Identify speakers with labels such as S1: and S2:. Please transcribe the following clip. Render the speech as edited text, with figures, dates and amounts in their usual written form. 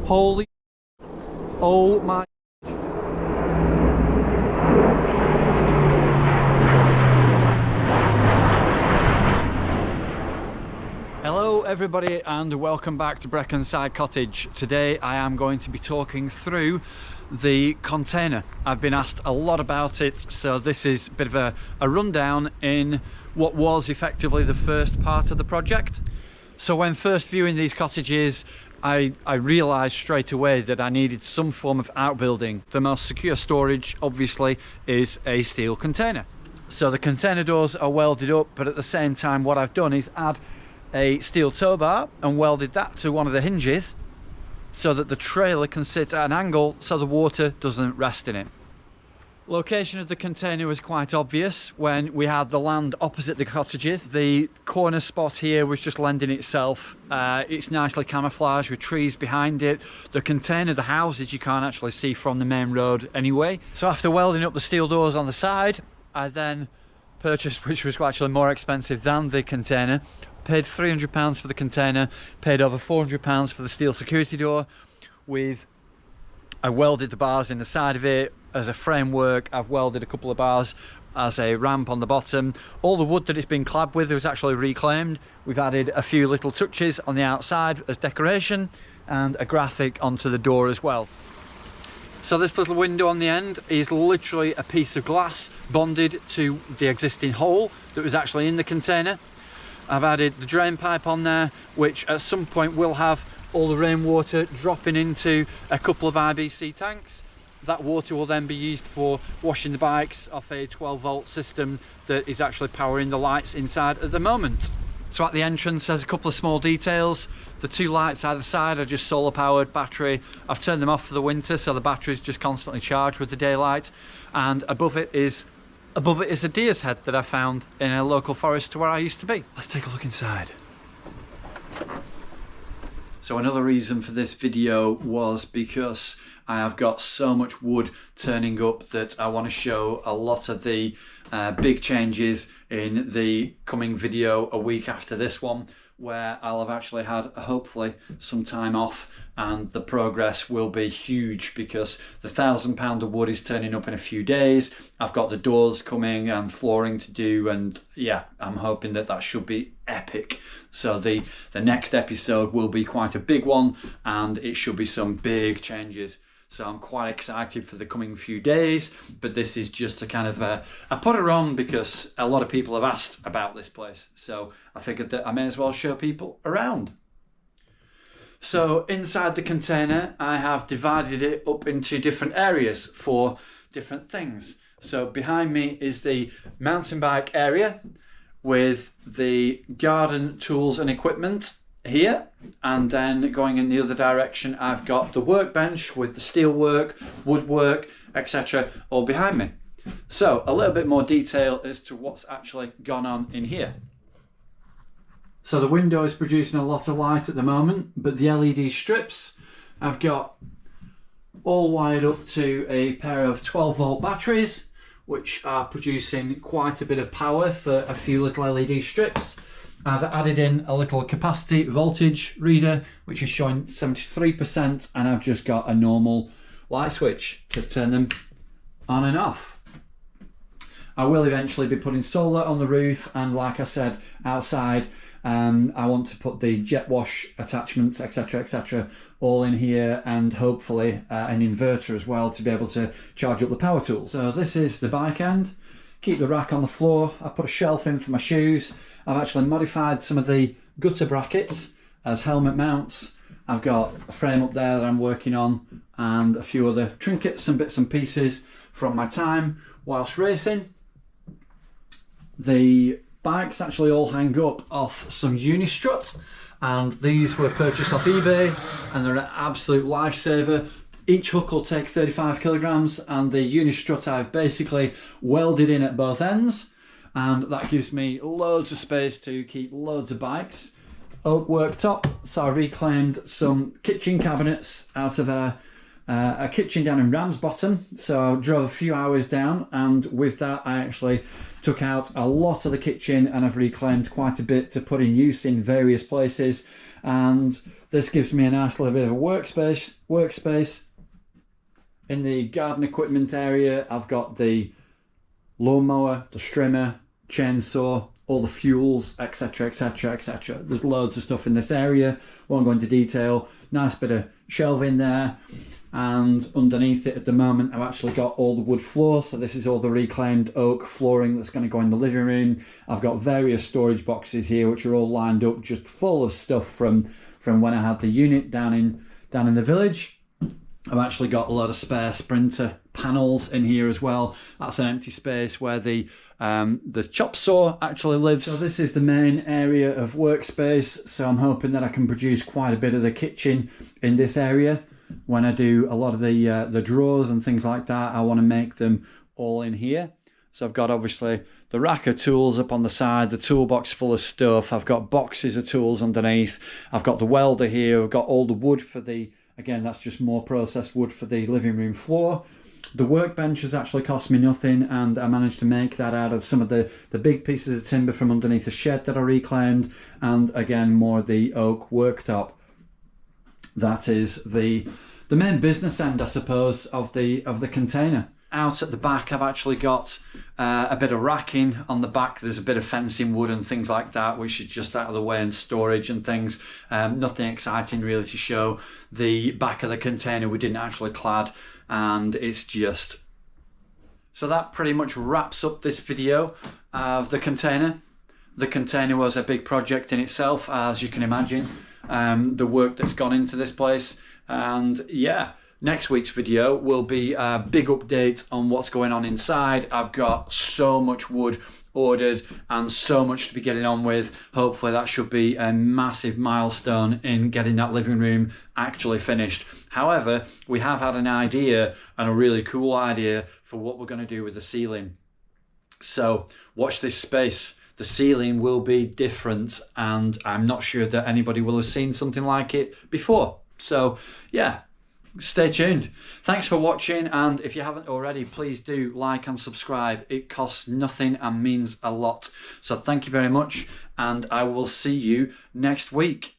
S1: Holy, oh my. Hello everybody and welcome back to Breconside Cottage. Today I am going to be talking through the container. I've been asked a lot about it, so this is a bit of a rundown in what was effectively the first part of the project. So when first viewing these cottages, I realised straight away that I needed some form of outbuilding. The most secure storage obviously is a steel container. So the container doors are welded up, but at the same time what I've done is add a steel tow bar and welded that to one of the hinges so that the trailer can sit at an angle so the water doesn't rest in it. Location of the container was quite obvious when we had the land opposite the cottages. The corner spot here was just lending itself. It's nicely camouflaged with trees behind it. The container, the houses, you can't actually see from the main road anyway. So after welding up the steel doors on the side, I then purchased, which was actually more expensive than the container, paid £300 for the container, paid over £400 for the steel security door. I welded the bars in the side of it as a framework. I've welded a couple of bars as a ramp on the bottom. All the wood that it's been clad with was actually reclaimed. We've added a few little touches on the outside as decoration and a graphic onto the door as well. So this little window on the end is literally a piece of glass bonded to the existing hole that was actually in the container. I've added the drain pipe on there, which at some point will have all the rainwater dropping into a couple of IBC tanks. That water will then be used for washing the bikes off a 12-volt system that is actually powering the lights inside at the moment. So at the entrance there's a couple of small details. The two lights either side are just solar powered battery. I've turned them off for the winter so the battery is just constantly charged with the daylight, and above it is a deer's head that I found in a local forest to where I used to be. Let's take a look inside. So another reason for this video was because I have got so much wood turning up that I want to show a lot of the big changes in the coming video a week after this one, where I'll have actually had hopefully some time off, and the progress will be huge because the £1,000 of wood is turning up in a few days. I've got the doors coming and flooring to do, and yeah, I'm hoping that that should be epic. So the next episode will be quite a big one and it should be some big changes. So I'm quite excited for the coming few days, but this is just a kind of a put her on because a lot of people have asked about this place. So I figured that I may as well show people around. So inside the container, I have divided it up into different areas for different things. So behind me is the mountain bike area with the garden tools and equipment here, and then going in the other direction I've got the workbench with the steel work, woodwork, etc. all behind me. So a little bit more detail as to what's actually gone on in here. So the window is producing a lot of light at the moment, but the LED strips I've got all wired up to a pair of 12-volt batteries, which are producing quite a bit of power for a few little LED strips. I've added in a little capacity voltage reader, which is showing 73%, and I've just got a normal light switch to turn them on and off. I will eventually be putting solar on the roof, and like I said, outside I want to put the jet wash attachments, etc., all in here, and hopefully an inverter as well to be able to charge up the power tools. So this is the bike end. Keep the rack on the floor. I put a shelf in for my shoes. I've actually modified some of the gutter brackets as helmet mounts. I've got a frame up there that I'm working on and a few other trinkets and bits and pieces from my time whilst racing. The bikes actually all hang up off some Unistrut, and these were purchased off eBay and they're an absolute lifesaver. Each hook will take 35 kilograms, and the Unistrut I've basically welded in at both ends, and that gives me loads of space to keep loads of bikes. Oak worktop, so I reclaimed some kitchen cabinets out of a kitchen down in Ramsbottom, so I drove a few hours down, and with that I actually took out a lot of the kitchen and I've reclaimed quite a bit to put in use in various places. And this gives me a nice little bit of a workspace. In the garden equipment area, I've got the lawnmower, the trimmer, chainsaw, all the fuels, etc, etc, etc. There's loads of stuff in this area, won't go into detail. Nice bit of shelving there, and underneath it at the moment I've actually got all the wood floor, so this is all the reclaimed oak flooring that's going to go in the living room. I've got various storage boxes here which are all lined up just full of stuff from when I had the unit down in the village. I've actually got a lot of spare Sprinter panels in here as well. That's an empty space where the chop saw actually lives. So this is the main area of workspace, so I'm hoping that I can produce quite a bit of the kitchen in this area. When I do a lot of the drawers and things like that, I want to make them all in here. So I've got obviously the rack of tools up on the side, the toolbox full of stuff. I've got boxes of tools underneath. I've got the welder here. I've got all the wood for the, again, that's just more processed wood for the living room floor. The workbench has actually cost me nothing, and I managed to make that out of some of the big pieces of timber from underneath the shed that I reclaimed, and again more of the oak worktop. That is the main business end, I suppose, of the container. Out at the back I've actually got a bit of racking on the back. There's a bit of fencing wood and things like that which is just out of the way, and storage and things. Nothing exciting really to show. The back of the container we didn't actually clad, and it's just... So that pretty much wraps up this video of the container. The container was a big project in itself, as you can imagine, the work that's gone into this place. And yeah, next week's video will be a big update on what's going on inside. I've got so much wood ordered and so much to be getting on with. Hopefully that should be a massive milestone in getting that living room actually finished. However, we have had an idea, and a really cool idea, for what we're going to do with the ceiling. So watch this space. The ceiling will be different, and I'm not sure that anybody will have seen something like it before. So yeah, stay tuned. Thanks for watching, and if you haven't already, please do like and subscribe. It costs nothing and means a lot. So thank you very much, and I will see you next week.